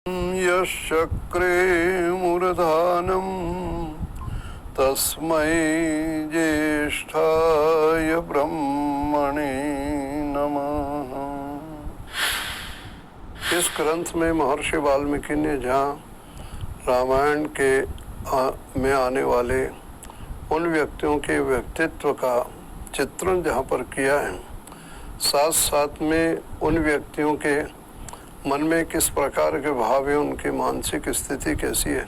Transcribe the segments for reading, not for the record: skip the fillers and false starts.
यश्चक्रे मूर्धानं तस्मै ज्येष्ठाय ब्रह्मणे नमः। इस ग्रंथ में महर्षि वाल्मीकि ने जहाँ रामायण में आने वाले उन व्यक्तियों के व्यक्तित्व का चित्रण जहाँ पर किया है, साथ साथ में उन व्यक्तियों के मन में किस प्रकार के भाव है, उनकी मानसिक स्थिति कैसी है,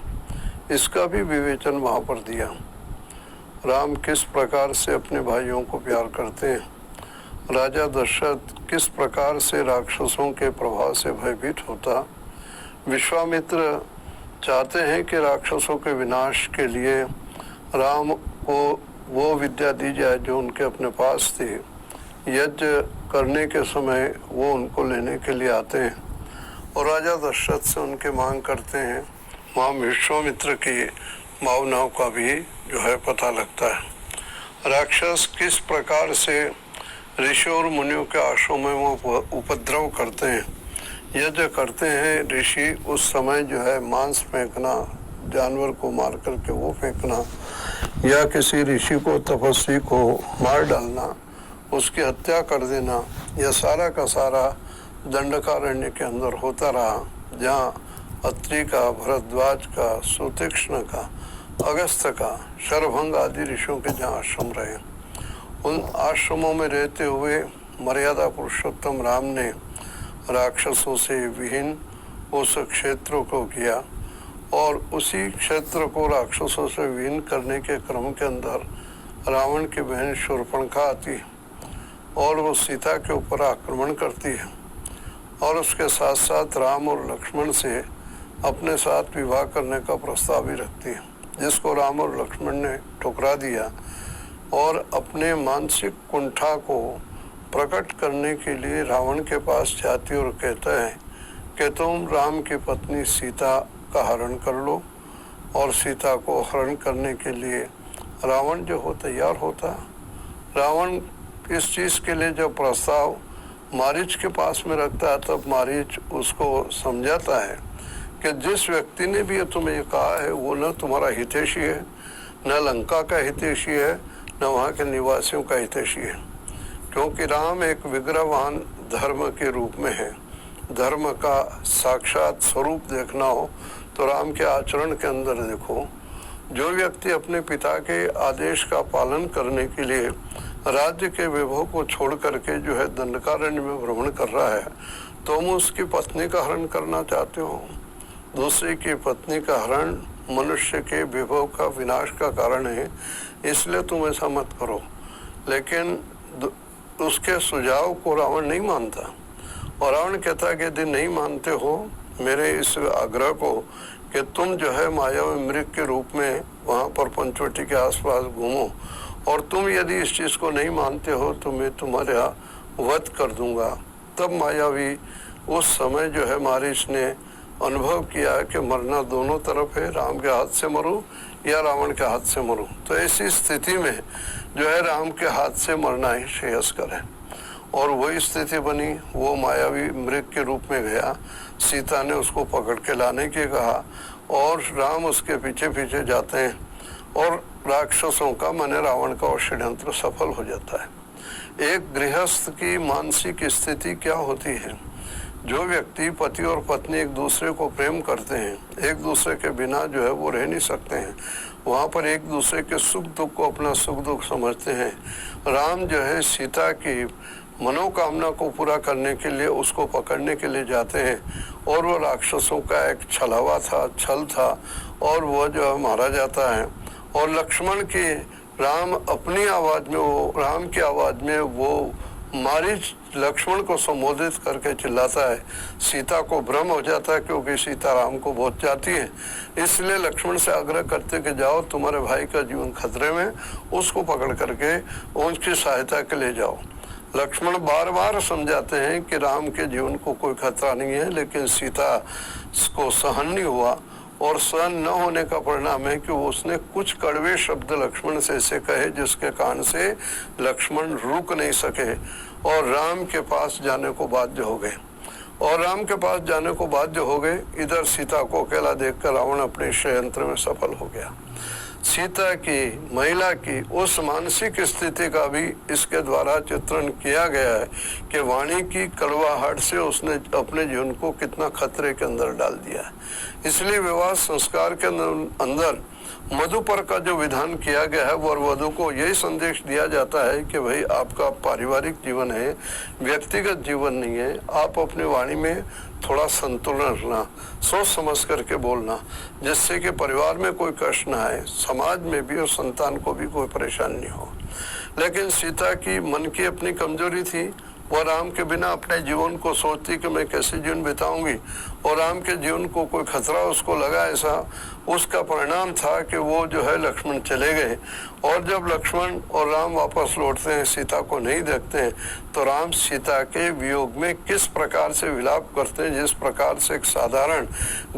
इसका भी विवेचन वहाँ पर दिया। राम किस प्रकार से अपने भाइयों को प्यार करते हैं, राजा दशरथ किस प्रकार से राक्षसों के प्रभाव से भयभीत होता, विश्वामित्र चाहते हैं कि राक्षसों के विनाश के लिए राम को वो विद्या दी जाए जो उनके अपने पास थी। यज्ञ करने के समय वो उनको लेने के लिए आते हैं और राजा दशरथ से उनके मांग करते हैं। वहाँ विश्वामित्र की भावनाओं का भी जो है पता लगता है। राक्षस किस प्रकार से ऋषि और मुनियों के आश्रम में वो उपद्रव करते हैं, यज्ञ करते हैं। ऋषि उस समय जो है मांस फेंकना, जानवर को मार करके वो फेंकना, या किसी ऋषि को, तपस्वी को मार डालना, उसकी हत्या कर देना, यह सारा का सारा दंडकारण्य के अंदर होता रहा, जहाँ अत्रि का, भरद्वाज का, सुतीक्ष्ण का, अगस्त्य का, शरभंग आदि ऋषियों के जहाँ आश्रम रहे। उन आश्रमों में रहते हुए मर्यादा पुरुषोत्तम राम ने राक्षसों से विहीन उस क्षेत्र को किया और उसी क्षेत्र को राक्षसों से विहीन करने के क्रम के अंदर रावण की बहन शूर्पणखा आती है और वो सीता के ऊपर आक्रमण करती है और उसके साथ साथ राम और लक्ष्मण से अपने साथ विवाह करने का प्रस्ताव भी रखती है, जिसको राम और लक्ष्मण ने ठुकरा दिया और अपने मानसिक कुंठा को प्रकट करने के लिए रावण के पास जाती और कहता है कि तुम राम की पत्नी सीता का हरण कर लो। और सीता को हरण करने के लिए रावण जो हो तैयार होता। रावण इस चीज़ के लिए जब प्रस्ताव मारीच के पास में रखता है, तब मारीच उसको समझाता है कि जिस व्यक्ति ने भी तुम्हें ये कहा है वो न तुम्हारा हितैषी है, न लंका का हितैषी है, न वहाँ के निवासियों का हितैषी है। क्योंकि राम एक विग्रहवान धर्म के रूप में है। धर्म का साक्षात स्वरूप देखना हो तो राम के आचरण के अंदर देखो। जो व्यक्ति अपने पिता के आदेश का पालन करने के लिए राज्य के वैभव को छोड़ करके जो है दंडकारण्य में भ्रमण कर रहा है, तुम उसकी पत्नी का हरण करना चाहते हो। दूसरे की पत्नी का हरण मनुष्य के वैभव का विनाश का कारण है, इसलिए तुम ऐसा मत करो। लेकिन उसके सुझाव को रावण नहीं मानता और रावण कहता है कि यदि नहीं मानते हो मेरे इस आग्रह को कि तुम जो है मायावी मृग के रूप में वहाँ पर पंचवटी के आसपास घूमो, और तुम यदि इस चीज़ को नहीं मानते हो तो मैं तुम्हारा वध कर दूंगा। तब मायावी उस समय जो है मारीच ने अनुभव किया कि मरना दोनों तरफ है, राम के हाथ से मरूं या रावण के हाथ से मरूं। तो ऐसी स्थिति में जो है राम के हाथ से मरना ही श्रेयस्कर है और वही स्थिति बनी। वो मायावी मृग के रूप में गया, सीता ने उसको पकड़ के लाने के कहा और राम उसके पीछे पीछे जाते हैं और राक्षसों का माने रावण का और षड्यंत्र सफल हो जाता है। एक गृहस्थ की मानसिक स्थिति क्या होती है? जो व्यक्ति पति और पत्नी एक दूसरे को प्रेम करते हैं, एक दूसरे के बिना जो है वो रह नहीं सकते हैं, वहाँ पर एक दूसरे के सुख दुख को अपना सुख दुख समझते हैं। राम जो है सीता की मनोकामना को पूरा करने के लिए उसको पकड़ने के लिए जाते हैं और वो राक्षसों का एक छलावा था, छल था और वो जो है मारा जाता है। और लक्ष्मण की राम अपनी आवाज़ में, वो राम की आवाज़ में वो मारीच लक्ष्मण को संबोधित करके चिल्लाता है। सीता को भ्रम हो जाता है क्योंकि सीता राम को बहुत चाहती है, इसलिए लक्ष्मण से आग्रह करते कि जाओ तुम्हारे भाई का जीवन खतरे में, उसको पकड़ करके उसकी सहायता के लिए जाओ। लक्ष्मण बार बार समझाते हैं कि राम के जीवन को कोई खतरा नहीं है, लेकिन सीता को सहन नहीं हुआ और सहन न होने का परिणाम है कि उसने कुछ कड़वे शब्द लक्ष्मण से ऐसे कहे जिसके कारण से लक्ष्मण रुक नहीं सके और राम के पास जाने को बाध्य हो गए। और राम के पास जाने को बाध्य हो गए। इधर सीता को अकेला देखकर रावण अपने षड्यंत्र में सफल हो गया। सीता की, महिला की उस मानसिक स्थिति का भी इसके द्वारा चित्रण किया गया है कि वाणी की कड़वाहट से उसने अपने जीवन को कितना खतरे के अंदर डाल दिया है। इसलिए विवाह संस्कार के अंदर मधुपर का जो विधान किया गया है, वर वधू को यही संदेश दिया जाता है कि भाई आपका पारिवारिक जीवन है, व्यक्तिगत जीवन नहीं है। आप अपनी वाणी में थोड़ा संतुलन रखना, सोच समझ करके बोलना, जिससे कि परिवार में कोई कष्ट ना आए, समाज में भी और संतान को भी कोई परेशानी नहीं हो। लेकिन सीता की मन की अपनी कमजोरी थी। वह राम के बिना अपने जीवन को सोचती कि मैं कैसे जीवन बिताऊंगी, और राम के जीवन को कोई खतरा उसको लगा ऐसा। उसका परिणाम था कि वो जो है लक्ष्मण चले गए, और जब लक्ष्मण और राम वापस लौटते हैं, सीता को नहीं देखते हैं, तो राम सीता के वियोग में किस प्रकार से विलाप करते हैं, जिस प्रकार से एक साधारण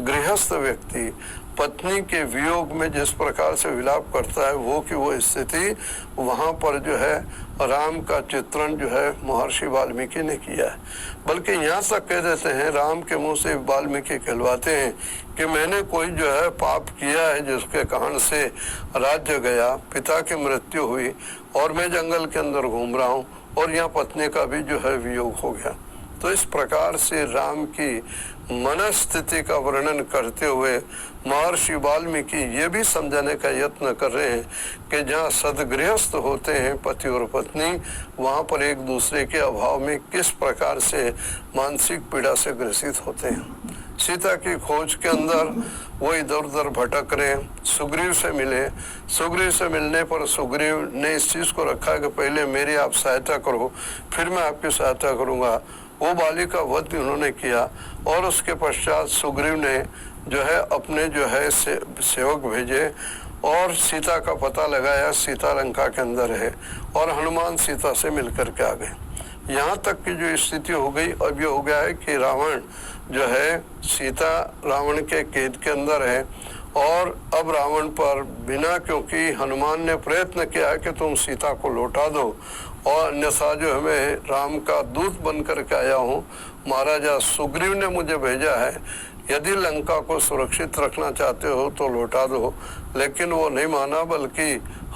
गृहस्थ व्यक्ति पत्नी के वियोग में जिस प्रकार से विलाप करता है, वो की वो स्थिति वहाँ पर जो है राम का चित्रण जो है महर्षि वाल्मीकि ने किया है। बल्कि यहाँ तक कह देते हैं, राम के मुंह से वाल्मीकि कहलवाते हैं कि मैंने कोई जो है पाप किया है जिसके कारण से राज्य गया, पिता की मृत्यु हुई, और मैं जंगल के अंदर घूम रहा हूँ, और यहाँ पत्नी का भी जो है वियोग हो गया। तो इस प्रकार से राम की मनस्थिति का वर्णन करते हुए महर्षि वाल्मीकि ये भी समझाने का यत्न कर रहे हैं कि जहाँ सदगृहस्थ होते हैं पति और पत्नी, वहाँ पर एक दूसरे के अभाव में किस प्रकार से मानसिक पीड़ा से ग्रसित होते हैं। सीता की खोज के अंदर वो इधर उधर भटक रहे, सुग्रीव से मिले। सुग्रीव से मिलने पर सुग्रीव ने इस चीज़ को रखा कि पहले मेरी आप सहायता करो, फिर मैं आपकी सहायता करूँगा। वो बाली का वध भी उन्होंने किया, और उसके पश्चात सुग्रीव ने जो है अपने जो है सेवक भेजे और सीता का पता लगाया। सीता लंका के अंदर है, और हनुमान सीता से मिलकर के आ गए। यहाँ तक की जो स्थिति हो गई, अब ये हो गया है कि रावण जो है, सीता रावण के कैद के अंदर है, और अब रावण पर बिना, क्योंकि हनुमान ने प्रयत्न किया कि तुम सीता को लौटा दो, और अन्यथा जो है मैं राम का दूत बन करके आया हूँ, महाराजा सुग्रीव ने मुझे भेजा है, यदि लंका को सुरक्षित रखना चाहते हो तो लौटा दो। लेकिन वो नहीं माना, बल्कि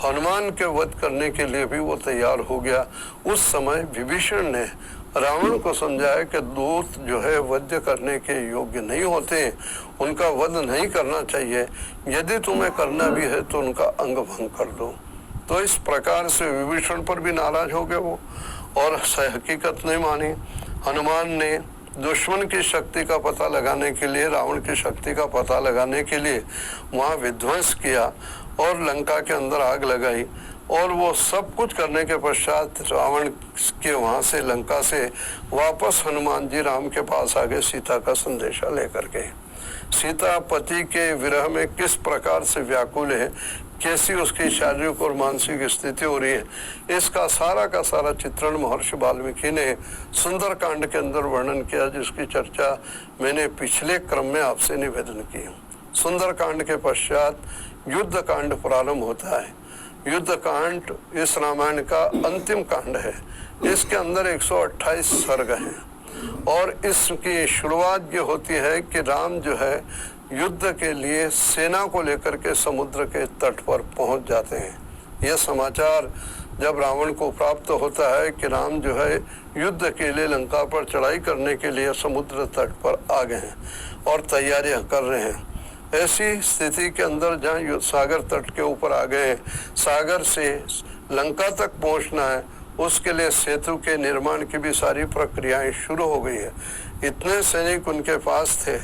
हनुमान के वध करने के लिए भी वो तैयार हो गया। उस समय विभीषण ने रावण को समझाया कि दूत जो है वध करने के योग्य नहीं होते, उनका वध नहीं करना चाहिए, यदि तुम्हें करना भी है तो उनका अंग भंग कर दो। तो इस प्रकार से विभीषण पर भी नाराज हो गए वो, और हकीकत नहीं मानी। हनुमान ने दुश्मन की शक्ति का पता लगाने के लिए, रावण की शक्ति का पता लगाने के लिए वहाँ विध्वंस किया और लंका के अंदर आग लगाई, और वो सब कुछ करने के पश्चात रावण के वहाँ से, लंका से वापस हनुमान जी राम के पास आ गए सीता का संदेशा लेकर के। सीता पति के विरह में किस प्रकार से व्याकुल है, कैसी उसकी शारीरिक और मानसिक स्थिति हो रही है, इसका सारा का सारा चित्रण महर्षि वाल्मीकि ने सुंदरकांड के अंदर वर्णन किया, जिसकी चर्चा मैंने पिछले क्रम में आपसे निवेदन की। सुंदरकांड के पश्चात युद्ध कांड प्रारंभ होता है। युद्ध कांड इस रामायण का अंतिम कांड है। इसके अंदर 128 सर्ग हैं, और इसकी शुरुआत ये होती है कि राम जो है युद्ध के लिए सेना को लेकर के समुद्र के तट पर पहुंच जाते हैं। यह समाचार जब रावण को प्राप्त होता है कि राम जो है युद्ध के लिए लंका पर चढ़ाई करने के लिए समुद्र तट पर आ गए हैं और तैयारियां कर रहे हैं, ऐसी स्थिति के अंदर जहाँ सागर तट के ऊपर आ गए हैं, सागर से लंका तक पहुंचना है, उसके लिए सेतु के निर्माण की भी सारी प्रक्रियाएं शुरू हो गई है। इतने सैनिक उनके पास थे,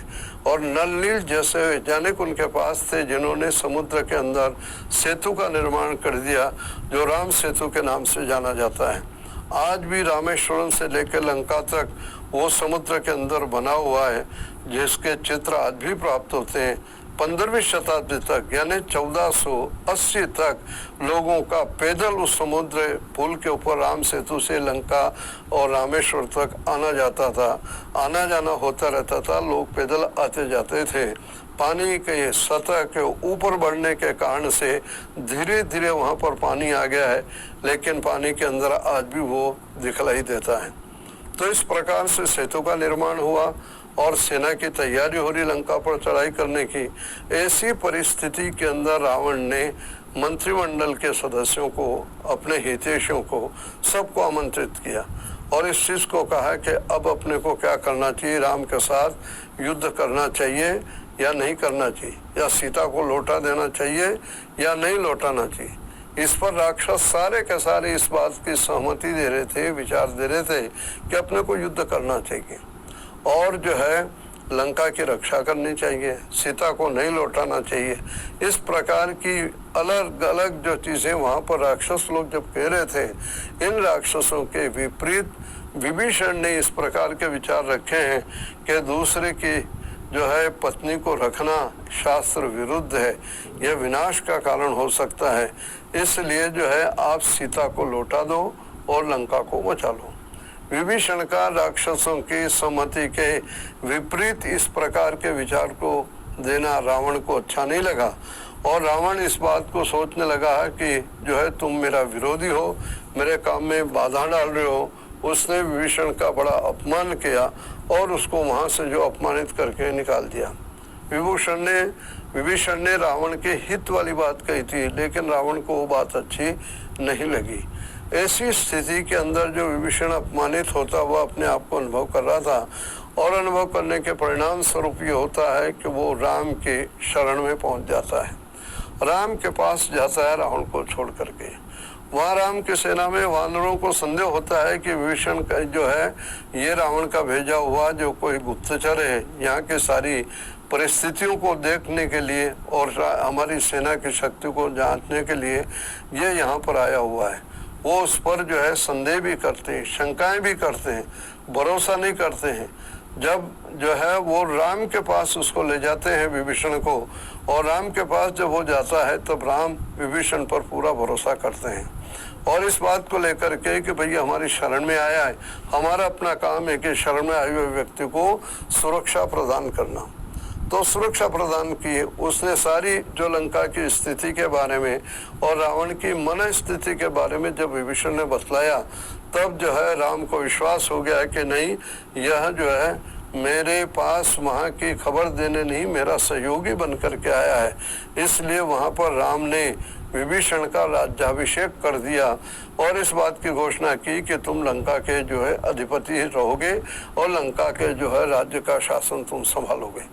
और नल नील जैसे वैज्ञानिक उनके पास थे, जिन्होंने समुद्र के अंदर सेतु का निर्माण कर दिया, जो राम सेतु के नाम से जाना जाता है। आज भी रामेश्वरम से लेकर लंका तक वो समुद्र के अंदर बना हुआ है, जिसके चित्र आज भी प्राप्त होते हैं। 15वीं शताब्दी तक, यानी 1480 तक लोगों का पैदल उस समुद्र पुल के ऊपर राम सेतु से लंका और रामेश्वर तक आना जाता था, आना जाना होता रहता था। लोग पैदल आते जाते थे। पानी के सतह के ऊपर बढ़ने के कारण से धीरे धीरे वहाँ पर पानी आ गया है, लेकिन पानी के अंदर आज भी वो दिखलाई देता है। तो इस प्रकार से सेतु का निर्माण हुआ और सेना की तैयारी हो रही लंका पर चढ़ाई करने की। ऐसी परिस्थिति के अंदर रावण ने मंत्रिमंडल के सदस्यों को, अपने हितैषियों को, सबको आमंत्रित किया और इस चीज को कहा कि अब अपने को क्या करना चाहिए, राम के साथ युद्ध करना चाहिए या नहीं करना चाहिए, या सीता को लौटा देना चाहिए या नहीं लौटाना चाहिए। इस पर राक्षस सारे के सारे इस बात की सहमति दे रहे थे, विचार दे रहे थे कि अपने को युद्ध करना चाहिए और जो है लंका की रक्षा करनी चाहिए, सीता को नहीं लौटाना चाहिए। इस प्रकार की अलग अलग जो चीजें वहां पर राक्षस लोग जब कह रहे थे, इन राक्षसों के विपरीत विभीषण ने इस प्रकार के विचार रखे हैं कि दूसरे की जो है पत्नी को रखना शास्त्र विरुद्ध है, यह विनाश का कारण हो सकता है, इसलिए जो है आप सीता को लौटा दो और लंका को बचा लो। विभीषण का राक्षसों की सम्मति के विपरीत इस प्रकार के विचार को देना रावण को अच्छा नहीं लगा और रावण इस बात को सोचने लगा कि जो है तुम मेरा विरोधी हो, मेरे काम में बाधा डाल रहे हो। उसने विभीषण का बड़ा अपमान किया और उसको वहां से जो अपमानित करके निकाल दिया। विभीषण ने रावण के हित वाली बात कही थी, लेकिन रावण को वो बात अच्छी नहीं लगी। ऐसी स्थिति के अंदर जो विभीषण अपमानित होता हुआ अपने आप को अनुभव कर रहा था और अनुभव करने के परिणाम स्वरूप ये होता है कि वो राम के शरण में पहुंच जाता है, राम के पास जाता है रावण को छोड़ करके। वहाँ राम की सेना में वानरों को संदेह होता है कि विभीषण का जो है ये रावण का भेजा हुआ जो कोई गुप्तचर है, यहाँ की सारी परिस्थितियों को देखने के लिए और हमारी सेना की शक्ति को जांचने के लिए ये यहाँ पर आया हुआ है। वो उस पर जो है संदेह भी करते हैं, शंकाएं भी करते हैं, भरोसा नहीं करते हैं। जब जो है वो राम के पास उसको ले जाते हैं विभीषण को, और राम के पास जब वो जाता है तब राम विभीषण पर पूरा भरोसा करते हैं और इस बात को लेकर के कि भैया हमारी शरण में आया है, हमारा अपना काम है कि शरण में आए हुए व्यक्ति को सुरक्षा प्रदान करना। तो सुरक्षा प्रदान की उसने सारी जो लंका की स्थिति के बारे में और रावण की मन स्थिति के बारे में जब विभीषण ने बतलाया, तब जो है राम को विश्वास हो गया कि नहीं, यह जो है मेरे पास वहाँ की खबर देने नहीं, मेरा सहयोगी बन करके आया है। इसलिए वहाँ पर राम ने विभीषण का राज्याभिषेक कर दिया और इस बात की घोषणा की कि तुम लंका के जो है अधिपति रहोगे और लंका के जो है राज्य का शासन तुम संभालोगे।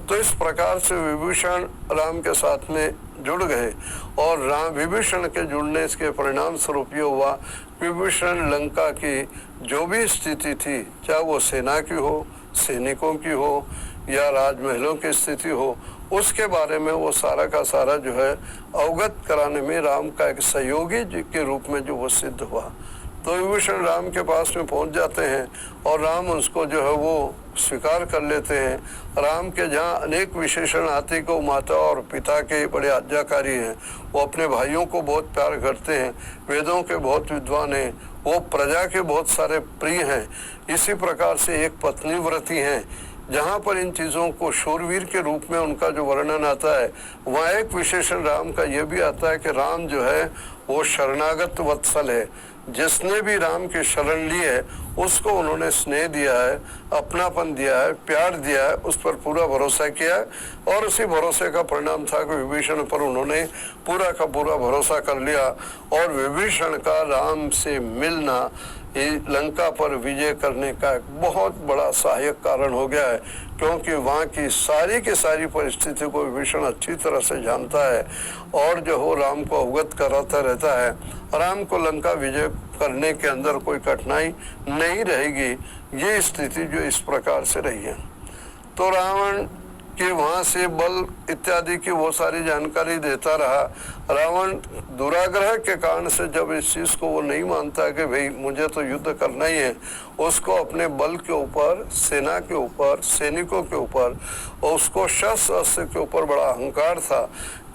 तो इस प्रकार से विभीषण राम के साथ में जुड़ गए और राम विभीषण के जुड़ने के परिणाम स्वरूप ये हुआ, विभीषण लंका की जो भी स्थिति थी, चाहे वो सेना की हो, सैनिकों की हो या राजमहलों की स्थिति हो, उसके बारे में वो सारा का सारा जो है अवगत कराने में राम का एक सहयोगी के रूप में जो वो सिद्ध हुआ। तो विभीषण राम के पास में पहुंच जाते हैं और राम उसको जो है वो स्वीकार कर लेते हैं। राम के जहाँ अनेक विशेषण आते को माता और पिता के बड़े आज्ञाकारी हैं, वो अपने भाइयों को बहुत प्यार करते हैं, वेदों के बहुत विद्वान हैं, वो प्रजा के बहुत सारे प्रिय हैं। इसी प्रकार से एक पत्नी व्रती हैं। जहाँ पर इन चीज़ों को शूरवीर के रूप में उनका जो वर्णन आता है, वहाँ एक विशेषण राम का यह भी आता है कि राम जो है वो शरणागत वत्सल है। जिसने भी राम की शरण ली है उसको उन्होंने स्नेह दिया है, अपनापन दिया है, प्यार दिया है, उस पर पूरा भरोसा किया है और उसी भरोसे का परिणाम था कि विभीषण पर उन्होंने पूरा का पूरा भरोसा कर लिया और विभीषण का राम से मिलना लंका पर विजय करने का एक बहुत बड़ा सहायक कारण हो गया है, क्योंकि वहाँ की सारी परिस्थिति को विभीषण अच्छी तरह से जानता है और जो हो राम को अवगत कराता रहता है। राम को लंका विजय करने के अंदर कोई कठिनाई नहीं रहेगी। ये स्थिति जो इस प्रकार से रही है, तो रावण कि वहाँ से बल इत्यादि की वो सारी जानकारी देता रहा। रावण दुराग्रह के कारण से जब इस चीज़ को वो नहीं मानता कि भाई मुझे तो युद्ध करना ही है, उसको अपने बल के ऊपर, सेना के ऊपर, सैनिकों के ऊपर और उसको शस्त्र अस्त्र के ऊपर बड़ा अहंकार था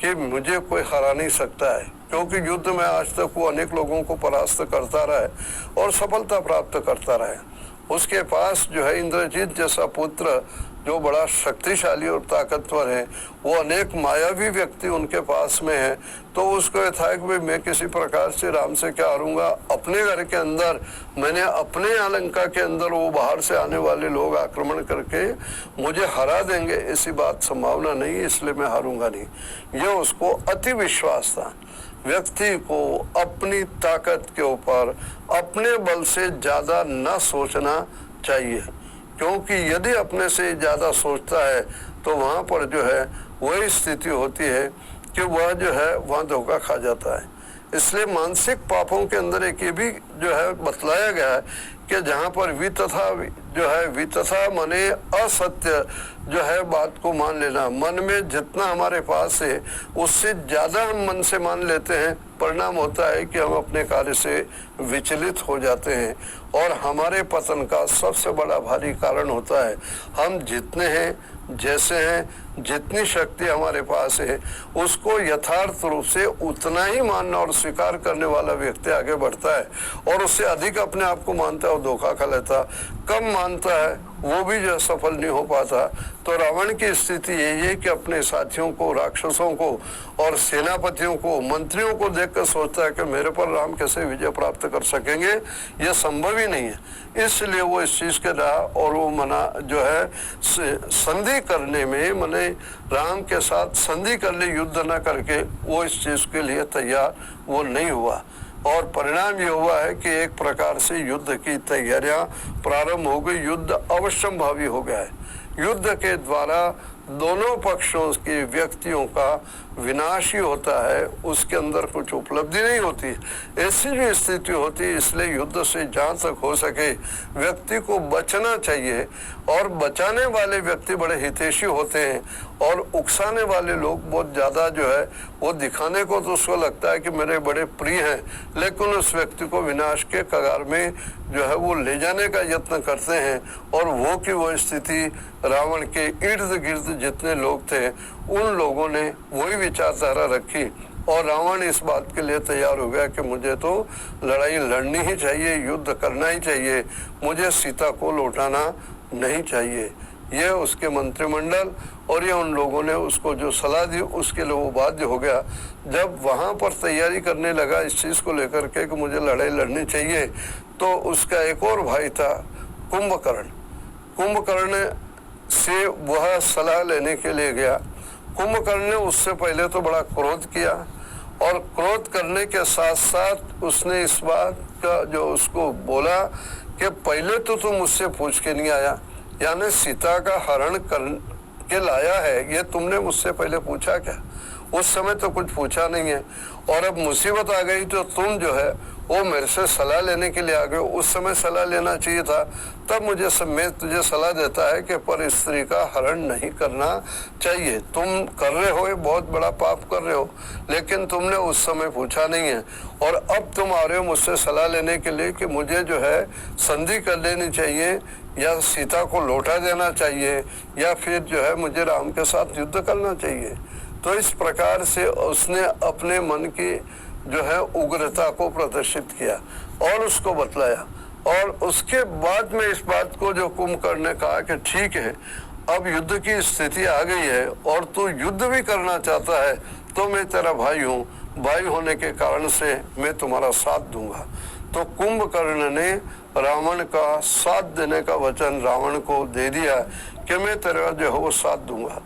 कि मुझे कोई हरा नहीं सकता है, क्योंकि युद्ध में आज तक वो अनेक लोगों को परास्त करता रहा है और सफलता प्राप्त करता रहा है। उसके पास जो है इंद्रजीत जैसा पुत्र जो बड़ा शक्तिशाली और ताकतवर है, वो अनेक मायावी व्यक्ति उनके पास में है, तो उसको ये था कि भाई मैं किसी प्रकार से राम से क्या हारूंगा। अपने घर के अंदर मैंने अपने यहाँ लंका के अंदर वो बाहर से आने वाले लोग आक्रमण करके मुझे हरा देंगे, ऐसी बात संभावना नहीं है, इसलिए मैं हारूंगा नहीं। ये उसको अति विश्वास था। व्यक्ति को अपनी ताकत के ऊपर अपने बल से ज़्यादा न सोचना चाहिए, क्योंकि यदि अपने से ज़्यादा सोचता है तो वहाँ पर जो है वही स्थिति होती है कि वह जो है वहाँ धोखा खा जाता है। इसलिए मानसिक पापों के अंदर एक ये भी जो है बतलाया गया है कि जहाँ पर वितथा जो है वितथा माने असत्य जो है बात को मान लेना, मन में जितना हमारे पास है उससे ज़्यादा हम मन से मान लेते हैं, परिणाम होता है कि हम अपने कार्य से विचलित हो जाते हैं और हमारे पतन का सबसे बड़ा भारी कारण होता है। हम जितने हैं, जैसे हैं, जितनी शक्ति हमारे पास है उसको यथार्थ रूप से उतना ही मानना और स्वीकार करने वाला व्यक्ति आगे बढ़ता है, और उससे अधिक अपने आप को मानता है और धोखा खा लेता। कम मानता है वो भी जो सफल नहीं हो पाता। तो रावण की स्थिति यही है कि अपने साथियों को, राक्षसों को और सेनापतियों को, मंत्रियों को देखकर सोचता है कि मेरे पर राम कैसे विजय प्राप्त कर सकेंगे, यह संभव ही नहीं है। इसलिए वो इस चीज़ के रहा और वो मना जो है संधि करने में, मने राम के साथ संधि कर ले, युद्ध न करके वो इस चीज़ के लिए तैयार वो नहीं हुआ। और परिणाम ये हुआ है कि एक प्रकार से युद्ध की तैयारियां प्रारंभ हो गई, युद्ध अवश्यंभावी हो गया है। युद्ध के द्वारा दोनों पक्षों के व्यक्तियों का विनाश ही होता है, उसके अंदर कुछ उपलब्धि नहीं होती। ऐसी जो स्थिति होती है, इसलिए युद्ध से जहाँ तक हो सके व्यक्ति को बचना चाहिए, और बचाने वाले व्यक्ति बड़े हितैषी होते हैं और उकसाने वाले लोग बहुत ज़्यादा जो है वो दिखाने को तो उसको लगता है कि मेरे बड़े प्रिय हैं, लेकिन उस व्यक्ति को विनाश के कगार में जो है वो ले जाने का यत्न करते हैं। और वो की वो स्थिति रावण के इर्द गिर्द जितने लोग थे उन लोगों ने वही विचारधारा रखी, और रावण इस बात के लिए तैयार हो गया कि मुझे तो लड़ाई लड़नी ही चाहिए, युद्ध करना ही चाहिए, मुझे सीता को लौटाना नहीं चाहिए। ये उसके मंत्रिमंडल और ये उन लोगों ने उसको जो सलाह दी उसके लिए वो बाध्य हो गया। जब वहाँ पर तैयारी करने लगा इस चीज़ को लेकर के कि मुझे लड़ाई लड़नी चाहिए, तो उसका एक और भाई था कुंभकर्ण। कुंभकर्ण से वह सलाह लेने के लिए गया। कुंभकर्ण ने उससे पहले तो बड़ा क्रोध किया, और क्रोध करने के साथ साथ उसने इस बात का जो उसको बोला कि पहले तो तुम मुझसे पूछ के नहीं आया, यानी सीता का हरण कर के लाया है, ये तुमने मुझसे पहले पूछा क्या? उस समय तो कुछ पूछा नहीं है, और अब मुसीबत आ गई तो तुम जो है वो मेरे से सलाह लेने के लिए आ गए। उस समय सलाह लेना चाहिए था, तब मैं तुझे सलाह देता है कि पर स्त्री का हरण नहीं करना चाहिए। तुम कर रहे हो, ये बहुत बड़ा पाप कर रहे हो, लेकिन तुमने उस समय पूछा नहीं है, और अब तुम आ रहे हो मुझसे सलाह लेने के लिए कि मुझे जो है संधि कर लेनी चाहिए, या सीता को लौटा देना चाहिए, या फिर जो है मुझे राम के साथ युद्ध करना चाहिए। तो इस प्रकार से उसने अपने मन की जो है उग्रता को प्रदर्शित किया और उसको बतलाया। और उसके बाद में इस बात को जो कुंभकर्ण ने कहा कि ठीक है, अब युद्ध की स्थिति आ गई है और तू युद्ध भी करना चाहता है, तो मैं तेरा भाई हूँ, भाई होने के कारण से मैं तुम्हारा साथ दूंगा। तो कुंभकर्ण ने रावण का साथ देने का वचन रावण को दे दिया कि मैं तेरा जो है वो साथ दूंगा।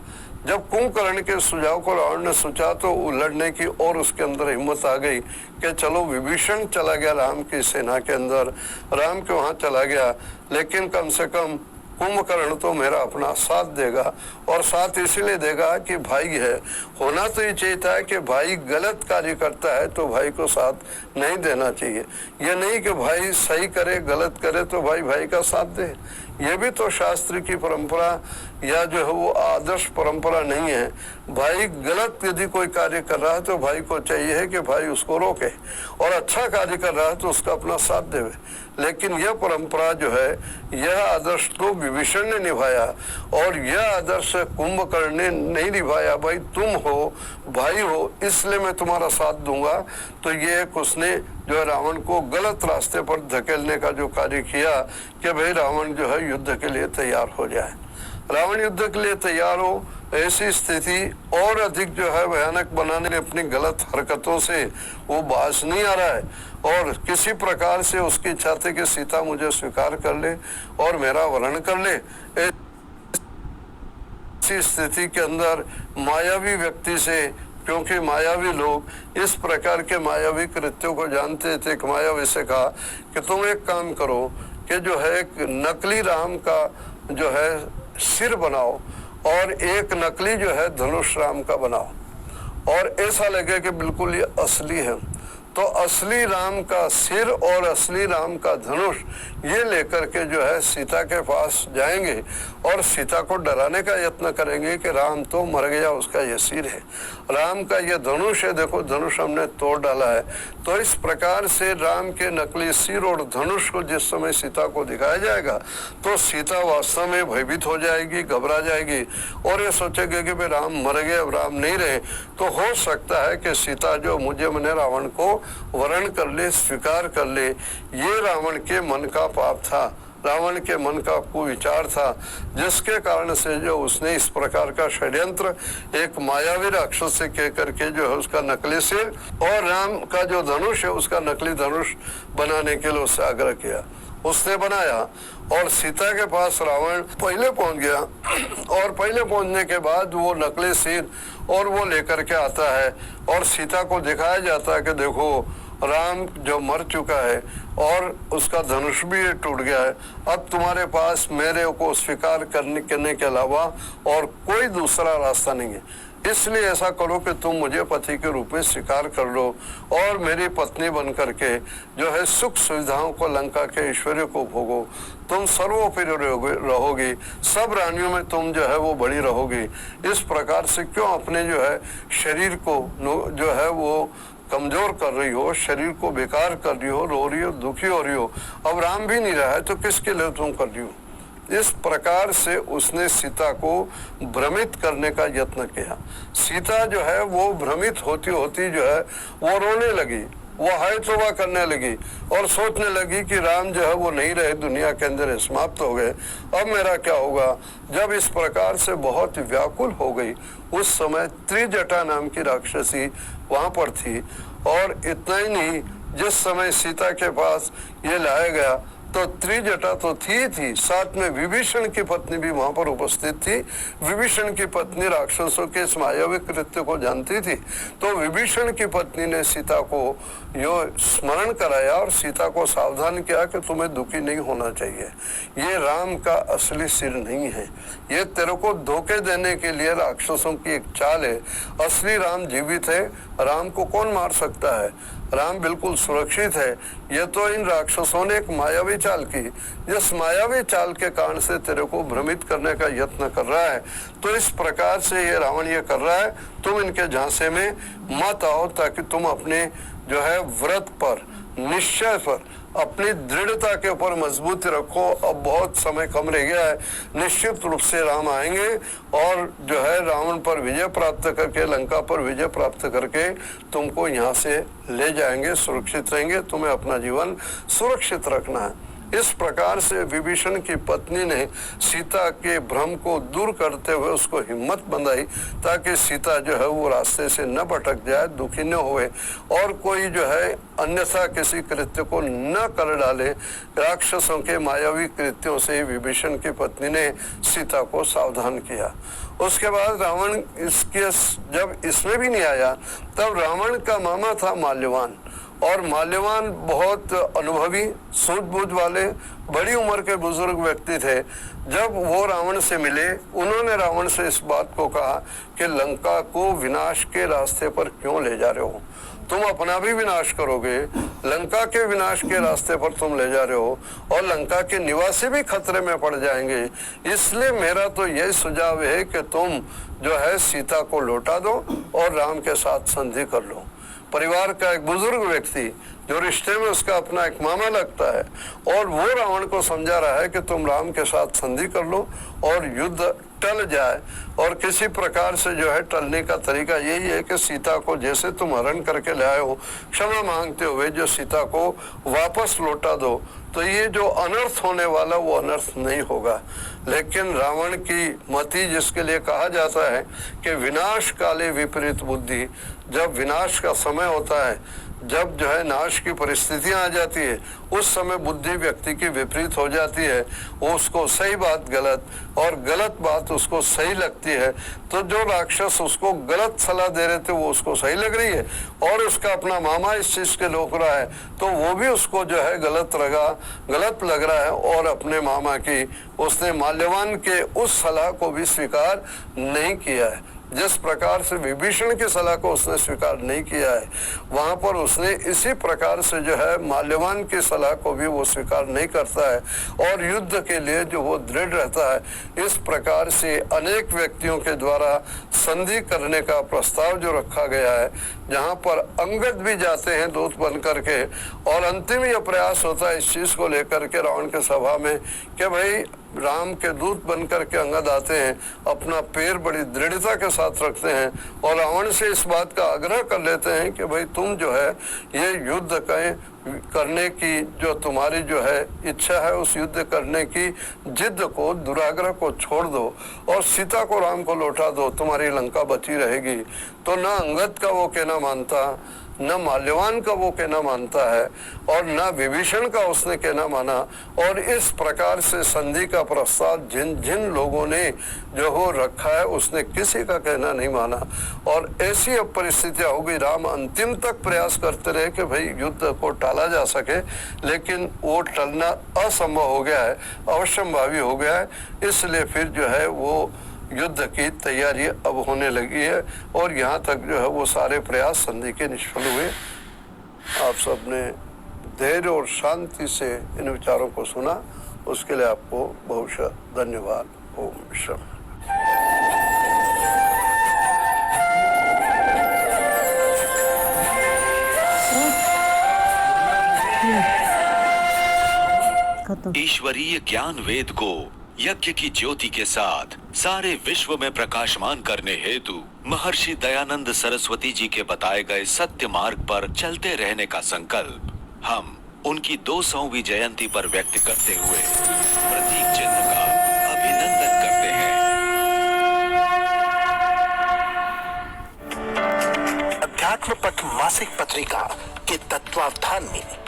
जब कुंभकर्ण के सुझाव को रावण ने सोचा तो लड़ने की और उसके अंदर हिम्मत आ गई कि चलो, विभीषण चला गया राम की सेना के अंदर, राम के वहाँ चला गया, लेकिन कम से कम कुंभकर्ण तो मेरा अपना साथ देगा, और साथ इसीलिए देगा कि भाई है। होना तो ये चाहिए था कि भाई गलत कार्य करता है तो भाई को साथ नहीं देना चाहिए, ये नहीं कि भाई सही करे गलत करे तो भाई भाई का साथ दे। ये भी तो शास्त्र की परंपरा या जो है वो आदर्श परंपरा नहीं है। भाई गलत यदि कोई कार्य कर रहा है तो भाई को चाहिए है कि भाई उसको रोके, और अच्छा कार्य कर रहा है तो उसका अपना साथ देवे। लेकिन यह परंपरा जो है, यह आदर्श तो विभीषण ने निभाया, और यह आदर्श कुंभकर्ण ने नहीं निभाया। भाई तुम हो, भाई हो, इसलिए मैं तुम्हारा साथ दूंगा। तो ये एक उसने जो है रावण को गलत रास्ते पर धकेलने का जो कार्य किया कि भाई रावण जो है युद्ध के लिए तैयार हो जाए। रावण युद्ध के लिए तैयार हो, ऐसी स्थिति और अधिक जो है भयानक बनाने में अपनी गलत हरकतों से वो बाज नहीं आ रहा है और किसी प्रकार से उसकी इच्छा थी कि सीता मुझे स्वीकार कर ले और मेरा वरण कर ले। ऐसी स्थिति के अंदर मायावी व्यक्ति से, क्योंकि मायावी लोग इस प्रकार के मायावी कृत्यों को जानते थे, मायावी से कहा कि तुम एक काम करो कि जो है एक नकली राम का जो है सिर बनाओ और एक नकली जो है धनुष राम का बनाओ और ऐसा लगे कि बिल्कुल ये असली है। तो असली राम का सिर और असली राम का धनुष ये लेकर के जो है सीता के पास जाएंगे और सीता को डराने का यत्न करेंगे कि राम तो मर गया, उसका ये सिर है, राम का ये धनुष है, देखो धनुष हमने तोड़ डाला है। तो इस प्रकार से राम के नकली सिर और धनुष को जिस समय सीता को दिखाया जाएगा तो सीता वास्तव में भयभीत हो जाएगी, घबरा जाएगी और ये सोचेगी कि भाई राम मर गए, अब राम नहीं रहे। तो हो सकता है कि सीता जो मुझे मैंने रावण को वरण कर ले, स्वीकार कर ले। ये रावण के मन का पाप था, रावण के मन का कुविचार था, जिसके कारण से जो उसने इस प्रकार का षड्यंत्र एक मायावी राक्षस से कह करके जो है उसका नकली सिर और राम का जो धनुष है उसका नकली धनुष बनाने के लिए उससे आग्रह किया। उसने बनाया और सीता के पास रावण पहले पहुंच गया और पहले पहुंचने के बाद वो नकली सिर और वो लेकर के आता है और सीता को दिखाया जाता है कि देखो राम जो मर चुका है और उसका धनुष भी टूट गया है, अब तुम्हारे पास मेरे को स्वीकार करने के अलावा और कोई दूसरा रास्ता नहीं है, इसलिए ऐसा करो कि तुम मुझे पति के रूप में स्वीकार कर लो और मेरी पत्नी बन करके जो है सुख सुविधाओं को, लंका के ऐश्वर्य को भोगो, तुम सर्वोपरि रहोगी, सब रानियों में तुम जो है वो बड़ी रहोगी। इस प्रकार से क्यों अपने जो है शरीर को जो है वो कमजोर कर रही हो, शरीर को बेकार कर रही हो, रो रही हो, दुखी हो रही हो, अब राम भी नहीं रहा है तो किसके लिए तुम कर रही हो। इस प्रकार से उसने सीता को भ्रमित करने का यत्न किया। सीता जो है वो भ्रमित होती होती जो है वो रोने लगी, वो हाय तौबा करने लगी और सोचने लगी कि राम जो है वो नहीं रहे, दुनिया के अंदर समाप्त हो गए, अब मेरा क्या होगा। जब इस प्रकार से बहुत व्याकुल हो गई, उस समय त्रिजटा नाम की राक्षसी वहां पर थी और इतना ही नहीं, जिस समय सीता के पास ये लाया गया तो त्रिजटा तो थी, साथ में विभीषण की पत्नी भी वहां पर उपस्थित थी। विभीषण की पत्नी राक्षसों के इस मायावी कृत्य को जानती थी, तो विभीषण की पत्नी ने सीता को यो स्मरण कराया और सीता को सावधान किया कि तुम्हें दुखी नहीं होना चाहिए, ये राम का असली सिर नहीं है, ये तेरे को धोखे देने के लिए राक्षसों की एक चाल है। असली राम जीवित है, राम को कौन मार सकता है, राम बिल्कुल सुरक्षित है। ये तो इन राक्षसों ने एक मायावी चाल की, जिस मायावी चाल के कारण से तेरे को भ्रमित करने का यत्न कर रहा है। तो इस प्रकार से ये रावण ये कर रहा है, तुम इनके झांसे में मत आओ ताकि तुम अपने जो है व्रत पर, निश्चय पर, अपनी दृढ़ता के ऊपर मजबूती रखो। अब बहुत समय कम रह गया है, निश्चित रूप से राम आएंगे और जो है रावण पर विजय प्राप्त करके, लंका पर विजय प्राप्त करके तुमको यहाँ से ले जाएंगे, सुरक्षित रहेंगे, तुम्हें अपना जीवन सुरक्षित रखना है। इस प्रकार से विभीषण की पत्नी ने सीता के भ्रम को दूर करते हुए उसको हिम्मत बंधाई ताकि सीता जो है वो रास्ते से न भटक जाए, दुखी न होए और कोई जो है अन्यथा किसी कृत्य को न कर डाले। राक्षसों के मायावी कृत्यों से विभीषण की पत्नी ने सीता को सावधान किया। उसके बाद रावण इसके जब इसमें भी नहीं आया, तब रावण का मामा था माल्यवान, और माल्यवान बहुत अनुभवी, सूझबूझ वाले, बड़ी उम्र के बुजुर्ग व्यक्ति थे। जब वो रावण से मिले, उन्होंने रावण से इस बात को कहा कि लंका को विनाश के रास्ते पर क्यों ले जा रहे हो, तुम अपना भी विनाश करोगे, लंका के विनाश के रास्ते पर तुम ले जा रहे हो और लंका के निवासी भी खतरे में पड़ जाएंगे। इसलिए मेरा तो यही सुझाव है कि तुम जो है सीता को लौटा दो और राम के साथ संधि कर लो। परिवार का एक बुजुर्ग व्यक्ति जो रिश्ते में उसका अपना एक मामा लगता है और वो रावण को समझा रहा है कि तुम राम के साथ संधि कर लो और युद्ध टल जाए। और किसी प्रकार से जो है टलने का तरीका यही है कि सीता को जैसे तुम हरण करके लाए हो, क्षमा मांगते हुए जो सीता को वापस लौटा दो, तो ये जो अनर्थ होने वाला वो अनर्थ नहीं होगा। लेकिन रावण की मति, जिसके लिए कहा जाता है कि विनाश काले विपरीत बुद्धि, जब विनाश का समय होता है, जब जो है नाश की परिस्थितियां आ जाती है, उस समय बुद्धि व्यक्ति की विपरीत हो जाती है। वो उसको सही बात गलत और गलत बात उसको सही लगती है। तो जो राक्षस उसको गलत सलाह दे रहे थे वो उसको सही लग रही है, और उसका अपना मामा इस चीज के रोक रहा है, तो वो भी उसको जो है गलत लग रहा है। और अपने मामा की उसने माल्यवान के उस सलाह को भी स्वीकार नहीं किया है। जिस प्रकार से विभीषण की सलाह को उसने स्वीकार नहीं किया है, वहां पर उसने इसी प्रकार से जो है माल्यवान की सलाह को भी वो स्वीकार नहीं करता है, और युद्ध के लिए जो वो दृढ़ रहता है। इस प्रकार से अनेक व्यक्तियों के द्वारा संधि करने का प्रस्ताव जो रखा गया है, जहां पर अंगद भी जाते हैं दूत बन करके, और अंतिम यह प्रयास होता है इस चीज को लेकर के रावण के सभा में कि भाई राम के दूत बनकर के अंगद आते हैं, अपना पैर बड़ी दृढ़ता के साथ रखते हैं, और रावण से इस बात का आग्रह कर लेते हैं कि भाई तुम जो है ये युद्ध करने की जो तुम्हारी जो है इच्छा है, उस युद्ध करने की जिद को, दुराग्रह को छोड़ दो और सीता को राम को लौटा दो, तुम्हारी लंका बची रहेगी। तो न अंगद का वो कहना मानता, न माल्यवान का वो कहना मानता है, और न विभीषण का उसने कहना माना। और इस प्रकार से संधि का प्रस्ताव जिन जिन लोगों ने जो हो रखा है, उसने किसी का कहना नहीं माना। और ऐसी अब परिस्थितियां हो गई, राम अंतिम तक प्रयास करते रहे कि भाई युद्ध को टाला जा सके, लेकिन वो टलना असंभव हो गया है, अवश्यंभावी हो गया है। इसलिए फिर जो है वो युद्ध की तैयारी अब होने लगी है, और यहाँ तक जो है वो सारे प्रयास संधि के निष्फल हुए। आप सबने धैर्य और शांति से इन विचारों को सुना, उसके लिए आपको बहुत धन्यवाद। ओम शांति। ईश्वरीय ज्ञान वेद को यज्ञ की ज्योति के साथ सारे विश्व में प्रकाशमान करने हेतु महर्षि दयानंद सरस्वती जी के बताए गए सत्य मार्ग पर चलते रहने का संकल्प हम उनकी 200वीं जयंती पर व्यक्त करते हुए प्रतीक चिन्ह का अभिनंदन करते हैं। अध्यात्म पथ मासिक पत्रिका के तत्वावधान में